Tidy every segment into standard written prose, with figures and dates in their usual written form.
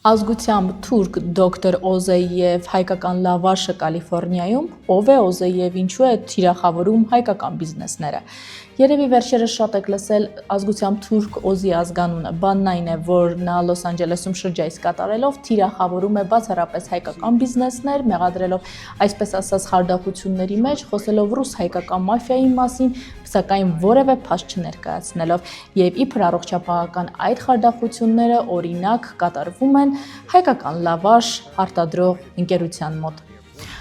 Ազգությամբ թուրք դոկտոր Օզե եւ հայկական լավաշը Կալիֆոռնիայում, ով է Օզե եւ ինչու է թիրախավորում հայկական բիզնեսները։ Երևի վերջերս շատ եք լսել ազգությամբ թուրք Օզի ազգանունը, բանն այն է, որ նա Լոս Անջելեսում շրջայց կատարելով թիրախավորում է բացառապես հայկական բիզնեսներ, մեղադրելով այսպես ասած խարդախությունների մեջ, խոսելով ռուս-հայկական մաֆիայի մասին, սակայն որևէ փաստ չներկայացնելով, եւ իբր առողջապահական այդ խարդախությունները օրինակ կատարվում են հայկական լավաշ արտադրող ընկերության մոտ։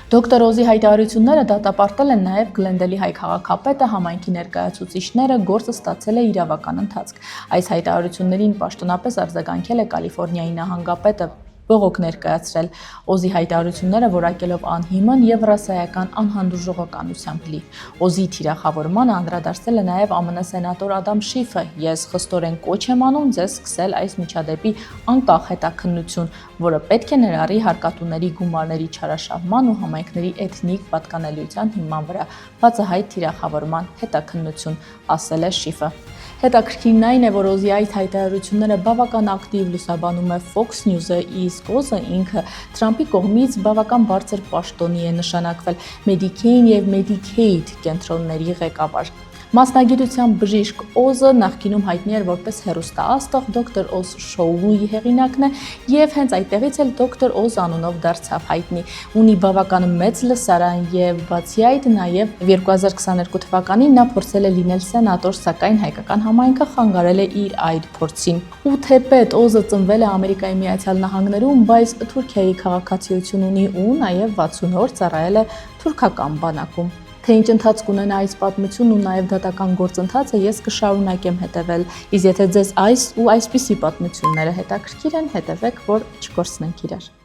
Դոկտոր Օզի հայտարարությունները դատապարտել են նաև Գլենդելի հայ քաղաքապետը, համայնքի ներկայացուցիչները, գործը ստացել է իրավական ընթացք։ Այս հայտարարություններին պաշտոնապես արձագանքել է Կալիֆոռնիայի նահանգապետը, բողոք ներկայացրել Օզի հայտարարությունները որակելով անհիմն եւ ռասայական անհանդուրժողականությամբ լի։ Օզի թիրախավորմանը անդրադարձել է նաև ԱՄՆ սենատոր Ադամ Շիֆը։ Ես խստորեն կոչ եմ անում ձեզ սկսել այս միջադեպի անկախ հետաքննություն, որը պետք է ներառի հարկատուների գումարների չարաշահման ու համայնքների էթնիկ պատկանելիության հիման վրա բացահայտ թիրախավորման հետաքննություն, ասել է Շիֆը։ Հետաքրքիրն այն է, որ Օզի այդ հայտարարությունները բավական ակտիվ լուսաբանում է Fox News-ը, իսկ Օզը ինքը Թրամփի կողմից բավական բարձր պաշտոնի է նշանակվել Medicaid եւ Medicaid կենտրոնների ղեկավար։ Մասնագիտությամբ բժիշկ Օզը նախկինում հայտնի էր որպես հեռուստաաստղ Դոկտոր Օզ շոուի հեղինակն է եւ հենց այդտեղից էլ Դոկտոր Օզ անունով դարձավ հայտնի։ Ունի բավական մեծ լսարան եւ բացի այդ նաեւ 2022 թվականին նա փորձել է լինել սենատոր, սակայն հայկական համայնքը խանգարել է իր այդ փորձին։ Ու թեպետ Օզը ծնվել է Ամերիկայի Միացյալ Նահանգներում, բայց Թուրքիայի քաղաքացիություն ունի ու նաեւ 60 օր ծառայել է թուրքական բանակում։ Թե ինչ ընթացք ունենա այս պատմությունն ու նաև դատական գործընթացը, ես կշարունակեմ հետևել, իսկ եթե ձեզ այս ու այսպիսի պատմությունները հետաքրքիր են, հետևեք, որ չկորցնենք իրար։